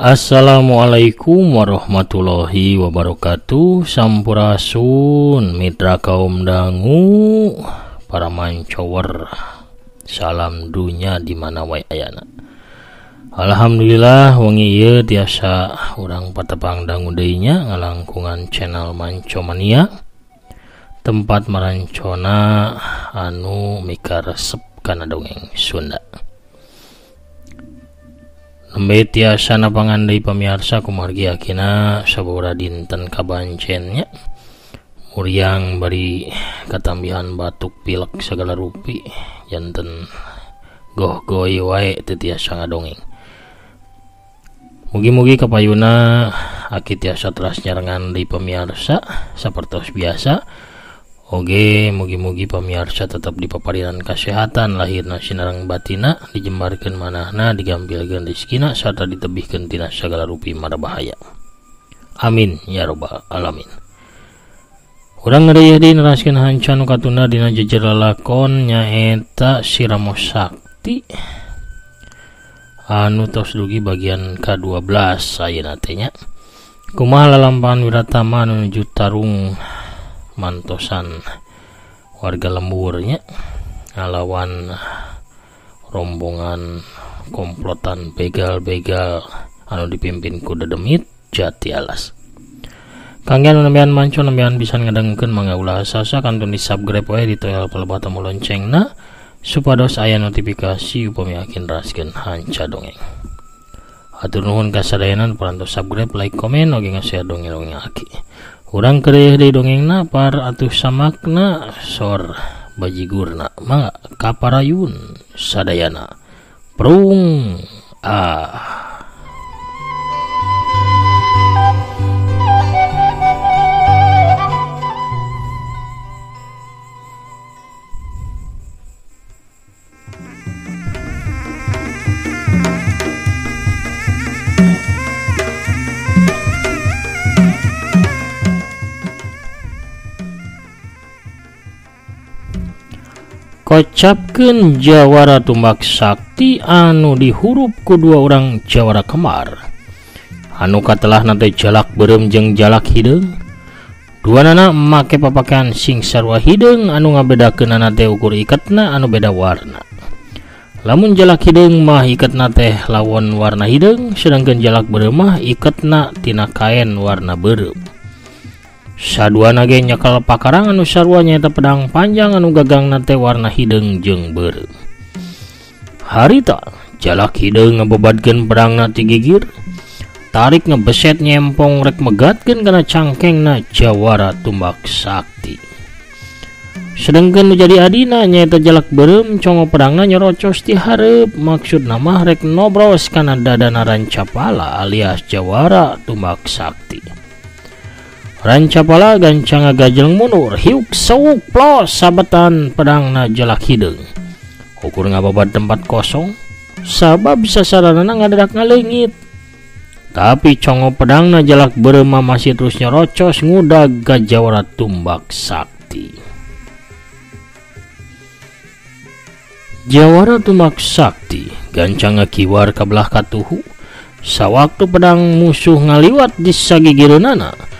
Assalamualaikum warahmatullahi wabarakatuh. Sampurasun mitra kaum dangu, para mancower, salam dunya di mana wae ayana. Alhamdulillah wengi ieu tiasa urang patepang dangu deui nya ngalangkungan channel Mancomania, tempat marancona anu mika resep kana dongeng Sunda. Nembe tiasa napangandai pamirsa kumargi akina sabora dinten kabancennya muriang bari katambihan batuk pilek segala rupi janten goh-goy wae teu tiasa ngadongeng. Mugi-mugi kapayuna aki tiasa teras nyarengan deui pamirsa sapertos biasa. Oge mugi-mugi pamirsa tetap dipaparinan kesehatan lahirna sinareng batina, dijembarkeun manahna, digampilkeun rezekina sarta ditebihkeun tina sagala rupi mara bahaya. Amin ya rabbal alamin. Urang ngeureuyeuh deui neraskeun hanca nu katunda dina jejer lalakon nyaeta Siramo Sakti anu tos dugi bagian ka-12 ayeuna teh nya. Kumaha lalampahan wiratama anu nuju tarung mantosan warga lemburnya ngalawan rombongan komplotan begal-begal anu dipimpin ku Dedemit Jati Alas. Kangge anu nembean manco nembean bisa ngadengkeun mangga ulah sasa kantun di subscribe wae di toel palebatan loncengna supados aya notifikasi upami akin raskeun hanca dongeng. Hatur nuhun kasadayana parantos subscribe, like, komen, oge nge-share dongeng-dongeng aki. Urang keureueuh deui dongengna par atuh samakna sor bajigurna mangga kaparayun sadayana prung kocapkeun jawara tumbak sakti anu dihurup ku dua orang jawara kemar anu katelah nate jalak beureum jeung jalak hideung. Duanana make papakean sing sarua hideung anu ngabedakeunana teh ukur iketna anu beda warna. Lamun jalak hideung mah iketna teh lawon warna hideung, sedangkeun jalak beureum mah iketna tina kaen warna beureum. Saduana ge nyekel pakarang anu sarua nyaeta pedang panjang anu gagangna teh warna hideung jeung beureum. Harita jalak hideung ngabebadkeun pedangna ti gigir, tarik ngebeset nyempong rek megatkeun kana cangkengna jawara tumbak sakti. Sedengkeun nu jadi adina nyaeta jalak beureum congo pedangna nyorocos ti hareup, maksudna mah rek nobros kana dadana Rancapala alias jawara tumbak sakti. Rancapala gancang ngagajeng mundur, hiuk sauk plos sabetan pedangna jalak hideung. Ukur ngababad tempat kosong, sabab sasaranana ngadadak ngaleungit. Tapi congo pedangna jalak beureum masih terus nyorocos ngudag ka jawara tumbak sakti. Jawara tumbak sakti gancang ngakiwar ka belah katuhu. Sawaktu pedang musuh ngaliwat di sagigireunana,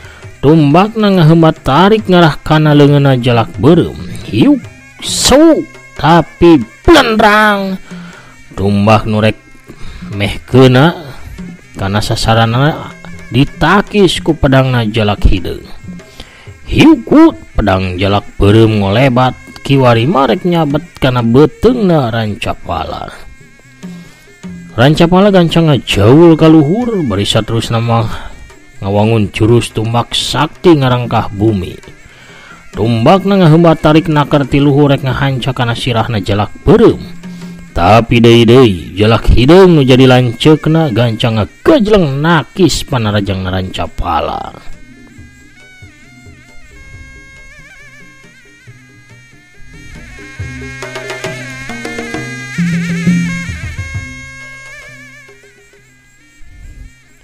tumbakna ngaheumbat tarik ngarah kana leungeunna jalak beureum. Hiuk sauk tapi blendrang tumbak nu rek mehkeuna kana sasaranna ditakis ku pedangna jalak hideung. Hiukut pedang jalak beureum ngolebat kiwari marek nyabet kana beuteungna Rancapala. Rancapala gancang ngajaul ka luhur bari saterusna mah ngawangun jurus tumbak sakti ngarangkah bumi. Tumbakna ngaheumbat tarik nakar ti luhur rek ngahanca kana sirahna jalak beureum. Tapi deui jalak hideung nu jadi lanceukna gancang ngagajleng nakis panarajangna Rancapala.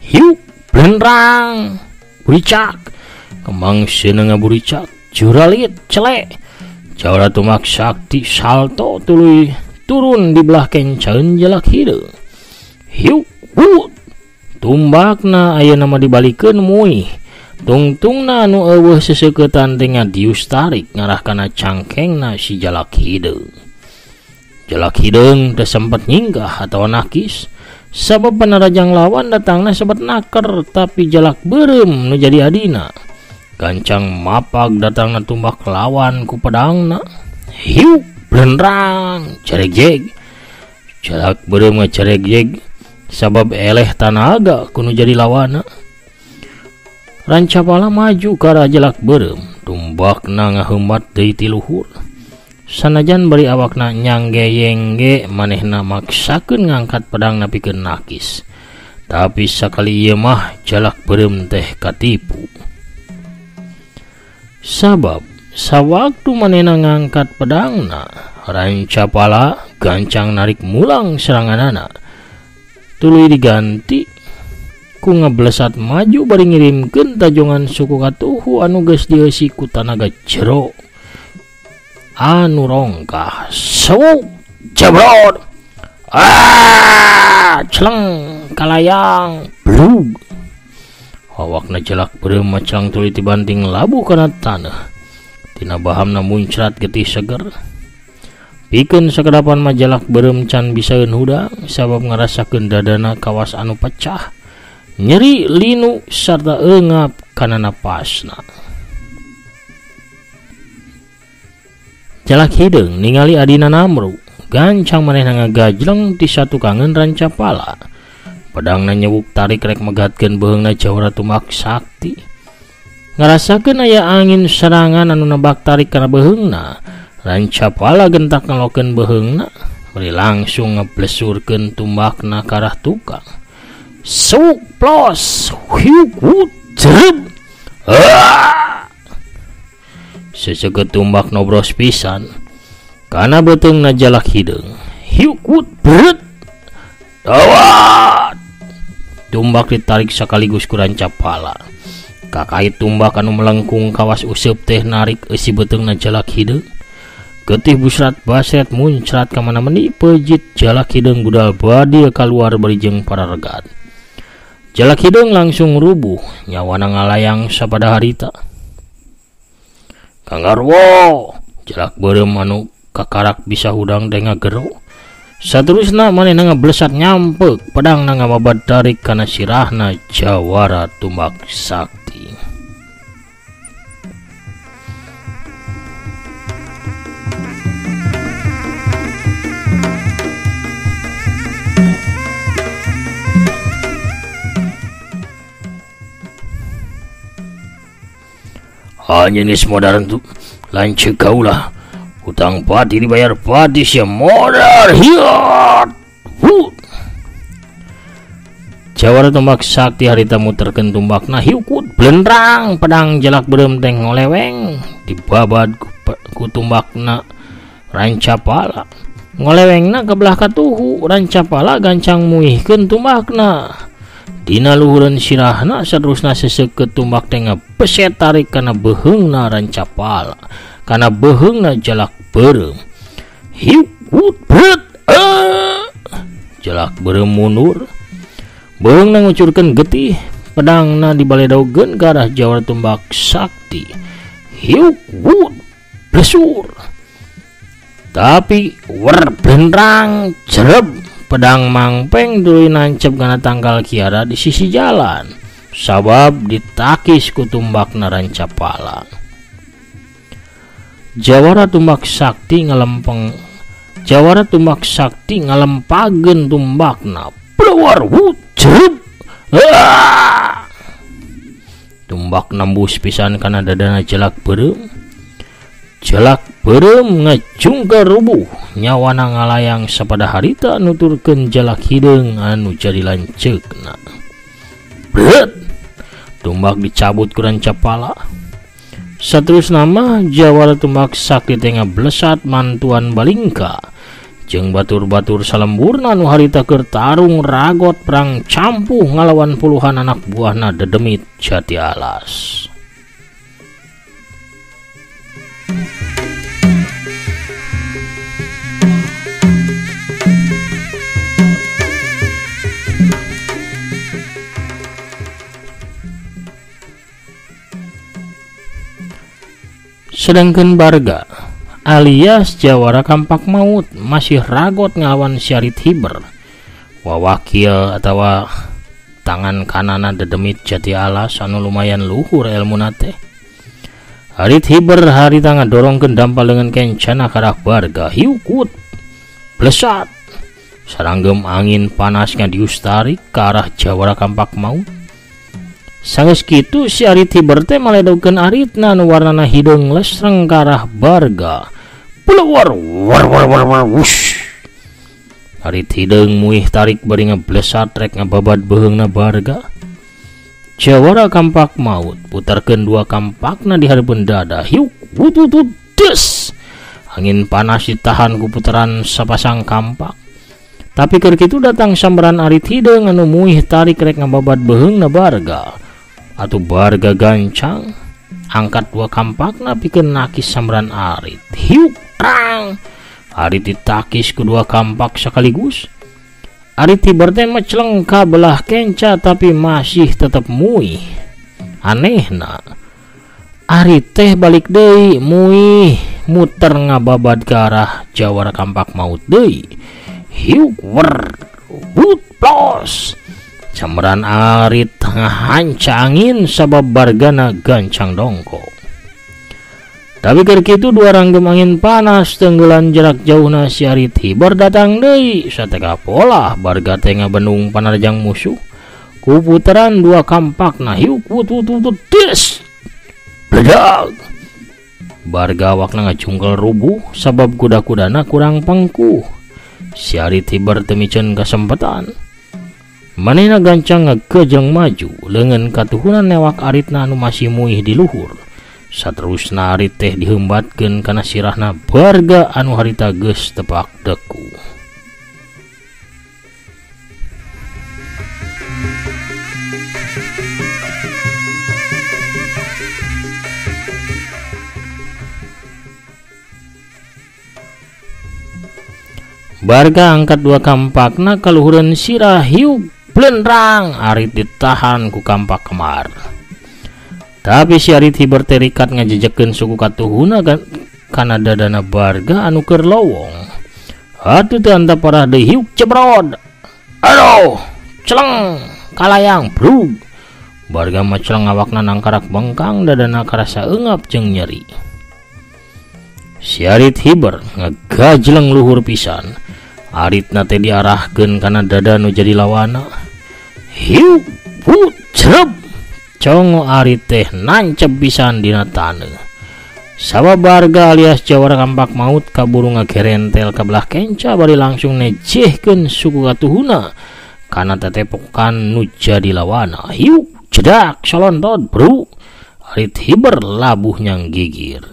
Hiuk blendrang buricak kembang seuneu ngaburicak juralit celek jawara tumbak sakti salto tuluy turun di belah kencaeun jalak hideung. Hiuk wut tumbakna aya nama dibalikeun muih. Tungtungna anu eueuh seseuketan teh ngadius tarik ngarah kana cangkengna si jalak hideung. Jalak hideung teu sempet nyinggah atawa nakis, sabab panarajang lawan datangna sebat naker, tapi jalak beureum nu jadi adina. Gancang mapag datangna tumbak lawan ku pedangna. Hiu blendrang ceregjeg. Jalak beureum ngaceregjeg sabab eleh tanaga kuno jadi lawana. Rancapala maju ka arah jalak beureum, tumbakna ngaheumat deui ti luhur. Sanajan bari awakna nyanggeyengge manehna maksakeun ngangkat pedang napikeun nakis. Tapi sakali ieu mah jalak beureum teh katipu. Sabab sawaktu manehna ngangkat pedangna, Rancapala gancang narik mulang seranganana. Tuluy diganti ku ngablesat maju bari ngirimkeun tajongan suku katuhu anu geus dieusi ku tanaga jero anu rongkah. Sewuk jebrot, celeng kalayang blug. Awakna jalak beureum macang tuluy tibanting labuh kana taneuh. Tina bahamna muncrat getih seger. Pikeun sakadapan mah jalak beureum can bisaeun hudang sabab ngarasakeun dadana kawas anu pecah, nyeri linu sarta eungap kana napasna. Jalak hideung ningali adina Namru, gancang manehna ngagajleng ti satukangeun Rancapala. Pedangna nyewuk tarik rek megatkeun beheungna Jawara Tumbak Sakti. Ngarasakeun aya angin serangan anu nebak tarik kana beheungna, Rancapala gentak ngalokeun beheungna, bari langsung ngeplesurkeun tumbakna ka arah tukang. Suk plos hiuk wut jerep. Seseukeut tumbak nobros pisan kana beuteungna jalak hideung. Hiuk wut beret. Dawat. Tumbak ditarik sakaligus ku Rancapala. Kakait tumbak anu melengkung kawas useup teh narik eusi beuteungna jalak hideung. Getih busrat basret muncrat ka mana-mani pejit jalak hideung budal badi kaluar bari jeung pararegat. Jalak hideung langsung rubuh, nyawana ngalayang sapada harita. Kanggarwo, jalak beureum anu kakarak bisa hudang teh ngagero. Saterusna manehna ngablesat nyampeuk pedangna ngamabad tarik kana sirahna Jawara Tumbak Sakti. Hanya nis modern tu lancik kaulah, hutang pati dibayar pati sia modal hiat. Jawara Tumbak Sakti harita muterkeun tumbakna hiukut blendrang pedang jalak beureum teh ngoleweng dibabad ku tumbakna Rancapala. Ngolewengna ka belah katuhu, Rancapala gancang muihkeun tumbakna. Dina luhureun sirahna saterusna seseukeut tumbak teh ngabeset tarik kana beheungna Rancapala, kana beheungna jalak beureum. Hiuk wut bret. Jalak beureum mundur. Beheungna ngucurkeun getih, pedangna dibaledaugkeun ka arah Jawara Tumbak Sakti. Hiuk wut blesur. Tapi wer blendrang jereb. Pedang mangpeng tuluy nancep kana tangkal kiara di sisi jalan, sabab ditakis ku tumbakna Rancapala. Jawara Tumbak Sakti ngalempageun tumbakna. Blewar wut jerep. Tumbak nembus pisan kana dadana jalak beureum. Jalak beureum ngajungkeun rubuh, nyawana ngalayang sapada harita nuturkeun jalak hideung anu jadi lanceukna. Bret. Tumbak dicabut ku Rancapala. Saterusna mah Jawara Tumbak Sakti teh ngablesat mantuan balingka jeung batur-batur salemburna anu harita keur tarung ragot perang campuh ngalawan puluhan anak buahna dedemit Jati Alas. Sedangkan Barga alias Jawara Kampak Maut masih ragot ngelawan si Arit Hiber, wawakil atau tangan kanana dedemit jati alas anu lumayan luhur ilmu nate. Arit Hiber hari tangga dorongkeun dampal dengan kencana karah Barga, hiukut blesat saranggem angin panasnya diustarik ke arah Jawara Kampak Maut. Sanggeus kitu si Arit Hiber teh maledokeun aritna nu warnana hidung lesreng ka arah Barga. Pulawar war war war war wush. Arit hidung muih tarik bari ngablesat rek ngababad beheungna Barga. Jawara Kampak Maut putarkeun dua kampakna di hareupeun dada. Hiuk wut wut wut des. Angin panas ditahan ku putaran sapasang kampak. Tapi keur kitu datang sambaran Arit hideung anu muih tarik rek ngababad beheungna Barga. Atuh Barga gancang angkat dua kampakna pikeun nakis sambaran Arit. Hiuk rang. Arit ditakis kedua kampak sekaligus. Arit Hiber teh meceleng ka belah kenca tapi masih tetap muih. Anehna Arit teh balik deui muih muter ngababad ke arah Jawara Kampak Maut deui. Hiuk wer wut plos. Sambaran Arit ngahanca angin sabab Bargana gancang dongko. Tapi keur kitu dua ranggem angin panas tenggelan jarak jauhna si Arit Hiber datang deui sateka pola Barga teh ngabendung panarjang musuh ku puteran dua kampakna. Hiuk wut wut wut des bledag. Barga awakna ngacungkel rubuh sabab kuda-kudana kurang pangkuh. Si Arit Hiber teu miceun kasempatan. Manehna gancang ngagejeng maju leungeun katuhunan newak aritna anu masih muih di luhur. Saterusna Arit teh diheumbatkeun kana sirahna Barga anu harita geus tepak deku. Barga angkat dua kampakna kaluhureun sirah. Hiuk blendrang. Arit ditahan ku kampak kemar. Tapi si Arit Hiber terikat ngajejekeun suku katuhuna kana dadana Barga anu keur lowong. Atuh teh anta parah deui. Hiuk cebrod. Aduh celeng kalayang brug. Barga mah celeng awakna nangkarak bengkang dadana karasa eungap jeung nyeri. Si Arit Hiber ngagajleng luhur pisan. Aritna teh diarahkeun kana dada nu jadi lawana. Hiuk put cerep. Congo Arit teh nancep pisan dina taneuh. Sabab Barga alias Jawara Kampak Maut kaburu ngagerentel ka belah kenca bari langsung nejehkeun suku katuhuna kana tetepokan nu jadi lawana. Hiuk cedak solontot bro. Arit Hiber labuh nyang gigir.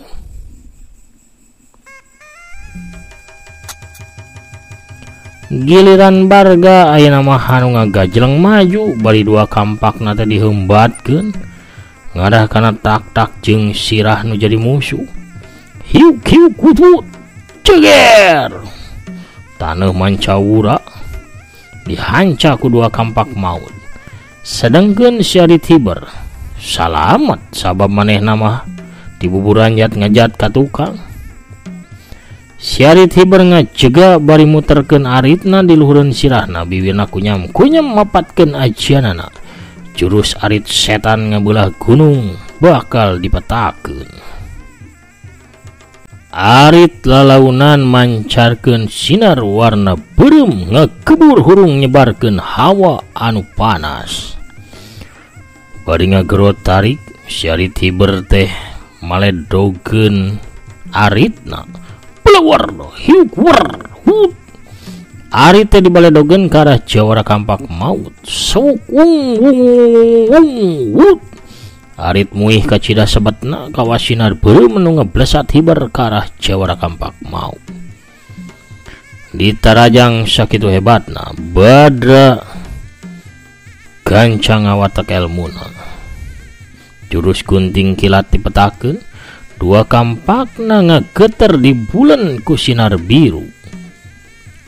Giliran Barga ayeuna mah anu ngagajleng maju bari dua kampakna teh diheumbatkeun ngadah kana tak-tak jeung sirah nu jadi musuh. Hiuk hiuk wut wut ceger. Taneuh mancawura dihanca ku dua kampak maut. Sedengkeun si Arit Hiber salamet sabab manehna mah dibuburan ngajat ka tukang. Si Arit Hiber ngajega bari muterkeun aritna di luhureun sirahna biwirna kunyam mapatkeun ajianana. Jurus arit setan ngabelah gunung bakal dipetakeun. Arit lalaunan mancarkeun sinar warna beureum ngakebur hurung nyebarkeun hawa anu panas. Bari ngagerot tarik si Arit Hiber teh maledogeun aritna. Pelawar hiuk war hut. Arit teh dibaledogeun ka arah Jawara Kampak Maut. Sok wung wung wung hut. Arit muih ka cida sebetna kawas sinar beureum nu ngeblesat Hiber ka arah Jawara Kampak Maut. Ditarajang sakitu hebatna Badra gancang ngawatek elmuna. Jurus gunting kilat dipetakeun. Dua kampakna ngageter di bulan ku sinar biru.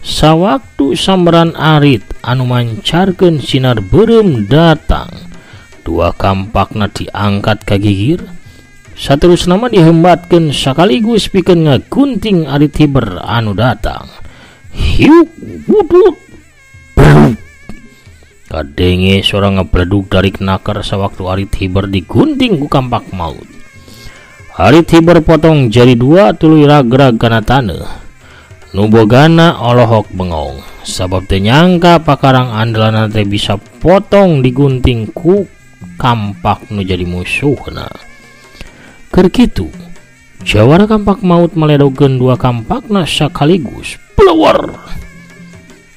Sawaktu sambaran Arit anu mancarkeun sinar beureum datang, dua kampakna diangkat ka gigir saterusna mah dihembatkeun sakaligus pikeun ngagunting ari Tiber anu datang. Hiuk wudut kadenge suara ngabledug dari nakar sawaktu ari Tiber digunting ku kampak maut. Ari Tiber potong jadi dua tuluy ragrag kana taneuh. Nu bogana olohok bengong sabab teu nyangka pakarang andalanna teh bisa potong digunting ku kampak nu jadi musuhna. Keur kitu jawara kampak maut meledogkeun dua kampakna sakaligus blewar.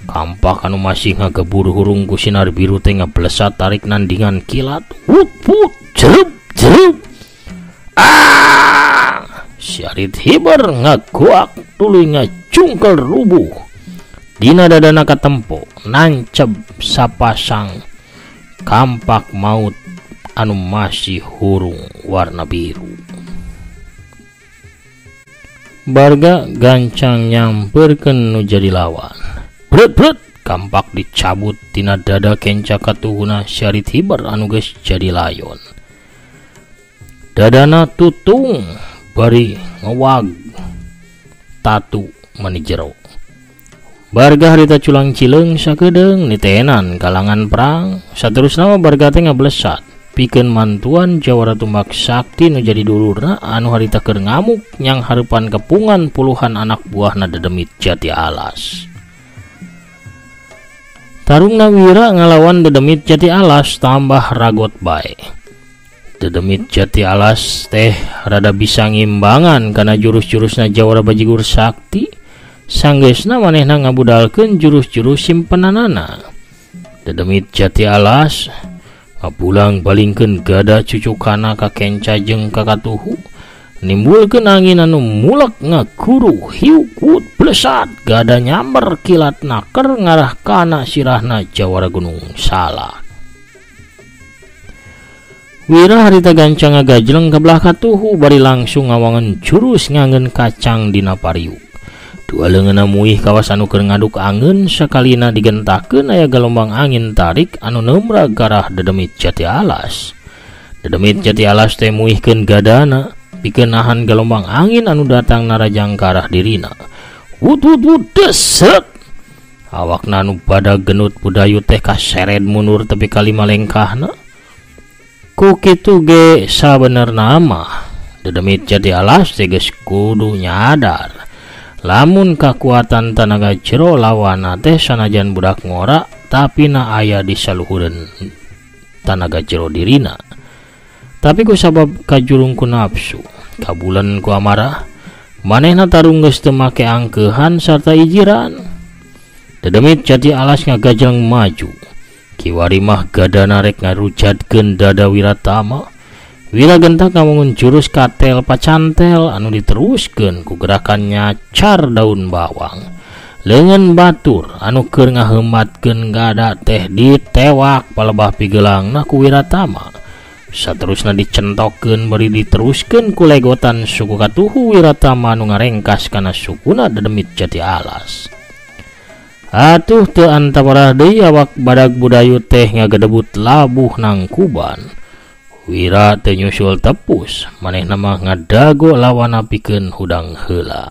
Kampak anu masih ngagebur hurung ku sinar biru teh ngablesat tarik nandingan kilat. Wut wut jerup jerup. Si ari Tiber ngagoak tuluy ngajungkel rubuh dina dadana katempo nancep sapasang kampak maut anu masih hurung warna biru. Barga gancang nyamperkeun nu jadi lawan. Bret kampak dicabut tina dada kenca katuhuna si ari Tiber anu geus jadi layon. Dadana tutung bari ngewag tatu mani jero. Barga harita culang cileung sakedeung nitenan kalangan perang. Saterusna barga teh ngablesat pikeun mantuan jawara tumbak sakti nu jadi dulurna anu harita keur ngamuk nyang hareupan kepungan puluhan anak buahna Dedemit Jati Alas. Tarungna Wira ngalawan Dedemit Jati Alas tambah ragot bae. Dedemit Jati Alas teh rada bisa ngimbangan kana jurus-jurusna jawara bajigur sakti. Sanggeusna manehna ngabudalkeun jurus-jurus simpenanana. Dedemit Jati Alas ngapulang balingkeun gada cucukana ka kenca jeung ka katuhu nimbulkeun angin anu mulek ngaguru hiukut blesat gada nyamber kilat naker ngarah kana sirahna jawara Gunung Salak. Wira harita gancang ngagajleng ka belah katuhu bari langsung ngawangan jurus nganggeun kacang dina pariuk. Dua leungeunna muih kawas anu keur ngaduk angeun sakalina digentakeun aya gelombang angin tarik anu neumra garah Dedemit Jati Alas. Dedemit Jati Alas teh muihkeun gadana pikeun nahan gelombang angin anu datang narajang karah dirina. Wut wut wut deset. Awakna anu badag genut budayu teh kaseret mundur tepi ka lima lengkahna. Ku kitu ge sabenerna mah Dedemit Jati Alas teh geus kudu nyadar lamun kakuatan tanaga jero lawanna teh sanajan budak ngora tapi na aya di saluhureun tanaga jero dirina. Tapi ku sabab kajurung ku nafsu kabulan ku amarah manehna tarung geus teu make angkeuhan sarta ijiran. Dedemit Jati Alas ngagajleng maju kiwari mah gadana rek ngarujadkeun dada Wiratama. Wira gentak ngamungun jurus katel pacantel anu diteruskeun ku gerakan nyacar daun bawang. Leungeun batur anu keur ngaheumatkeun gada teh ditewak palebah pigeulangna ku Wiratama. Saterusna dicentokkeun bari diteruskeun ku legotan suku katuhu Wiratama anu ngarengkas kana sukuna Dedemit Jati Alas. Atuh teu antaparah deui awak badag budayu teh ngagedebut labuh nangkuban. Wira teu nyusul tepus manehna mah ngadago lawana pikeun hudang heula.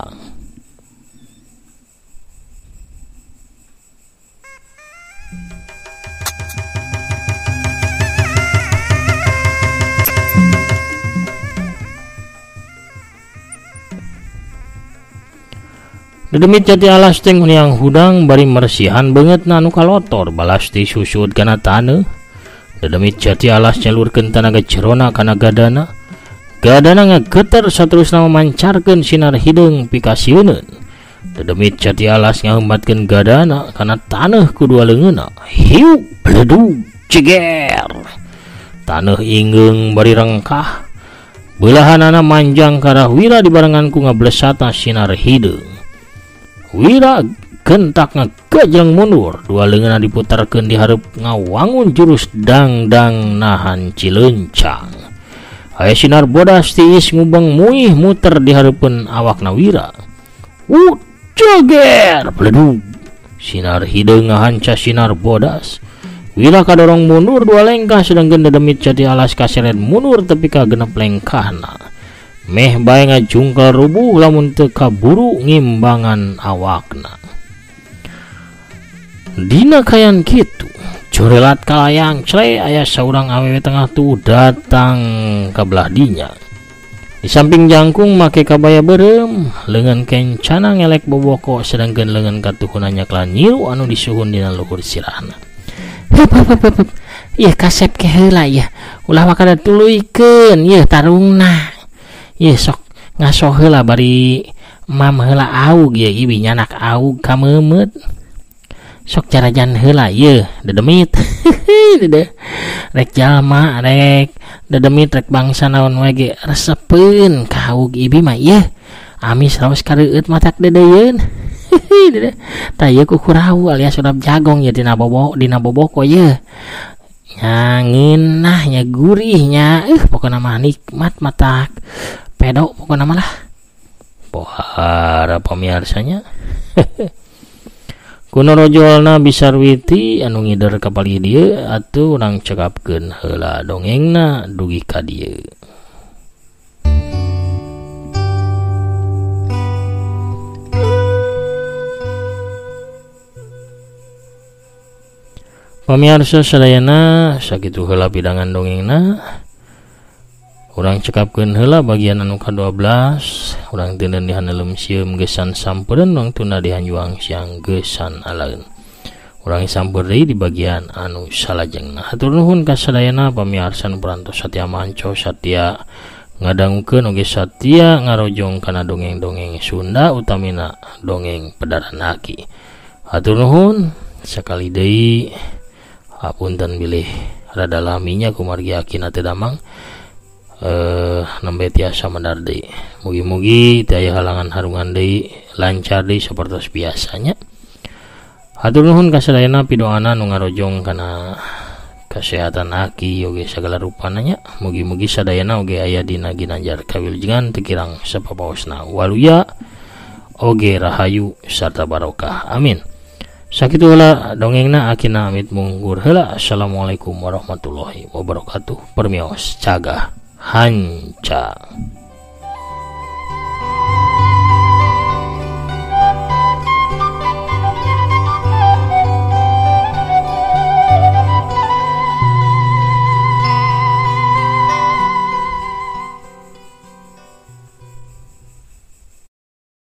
Dedemit Jati Alas teh nguniang hudang bari mersihan beungeut anu kalotor balas ti susud kana taneuh. Dedemit Jati Alas nyalurkeun tanaga jerona kana gadana. Gadana ngageter saterusna memancarkeun sinar hideung pikasieun. Dedemit Jati Alas ngaheumbatkeun gadana kana taneuh ku dua leungeunna. Hiuk bledug ceger. Taneuh inggeung bari rengkah. Belahanana manjang karah Wira dibarengan ku ngablesatna sinar hideung. Wira gentak ngagajleng mundur, dua leungeunna diputarkeun di hareup ngawangun jurus dangdang nahan cileuncang. Aya sinar bodas tiis ngubeng muih muter di hareupeun awakna Wira. Ceger bledug. Sinar hideung ngahanca sinar bodas. Wira kadorong mundur dua lengkah sedangkan Dedemit Jati Alas kaseret mundur tepi ka genep lengkahna. meh bae ngajungkel rubuh lamun teu kaburu ngimbangan awakna. Dina kayan kitu corelat kalayang cre aya saurang awewe tengah tu datang ka belah dinya. Di samping jangkung make kabaya berem, leungeun kencana ngelek boboko sedangkeun leungeun katuhunanya kelan nyiru anu disuhun dina luhur sirahna. Heup. Ieu kasep ke heula ieu. Ulah wakada tuluykeun ieu tarungna. Ieu sok ngaso heula bari mam heula aug ieu ibi nyanak aug ka meumeut. Sok jarajan heula ieu dedemit. Rek jalma rek dedemit rek bangsa naon wae ge resepeun ka aug ibi mah ieu. Amis raos kareueut matak dedeyeun. Tah ieu kukurau alias urap jagong ieu dina boboko ieu. Nya ngeunah nya gurihnya pokona mah nikmat matak pedo pokona mah lah. Pohara pamiarsanya. Kuno rojolna Bisarwiti anu ngider ka pali dieu atuh urang cekapkeun heula dongengna dugi ka dieu. Pamirsa sadayana sakitu heula pidangan dongengna. Urang cekapkeun heula bagian anu ka-12, urang teu neueuh dihaneulem sieum gesan sampeureun urang tunda dihanjuang siang gesan alaeun. Urang sampeur deui di bagian anu salajengna. Hatur nuhun ka sadayana pamirsa nu parantos satia manco satia ngadangukeun oge satia ngarojong kana dongeng-dongeng Sunda utamina dongeng Pedaran Aki. Hatur nuhun sakali deui hapunten bilih rada laminya kumargi akina teu damang. Nembe tiasa medar deui. Mugi-mugi teu aya halangan harungan deui, lancar deui sapertos biasanya. Hatur nuhun ka sadayana pidoana nu ngarojong kana kesehatan Aki oge sagala rupana nya. Mugi-mugi sadayana oge aya dina ginanjar kawilujengan teu kirang sapapaosna waluya oge rahayu sarta barokah. Amin. Sakitu heula dongengna akina amit munggur heula. Assalamualaikum warahmatullahi wabarakatuh. Permios cagah hanca.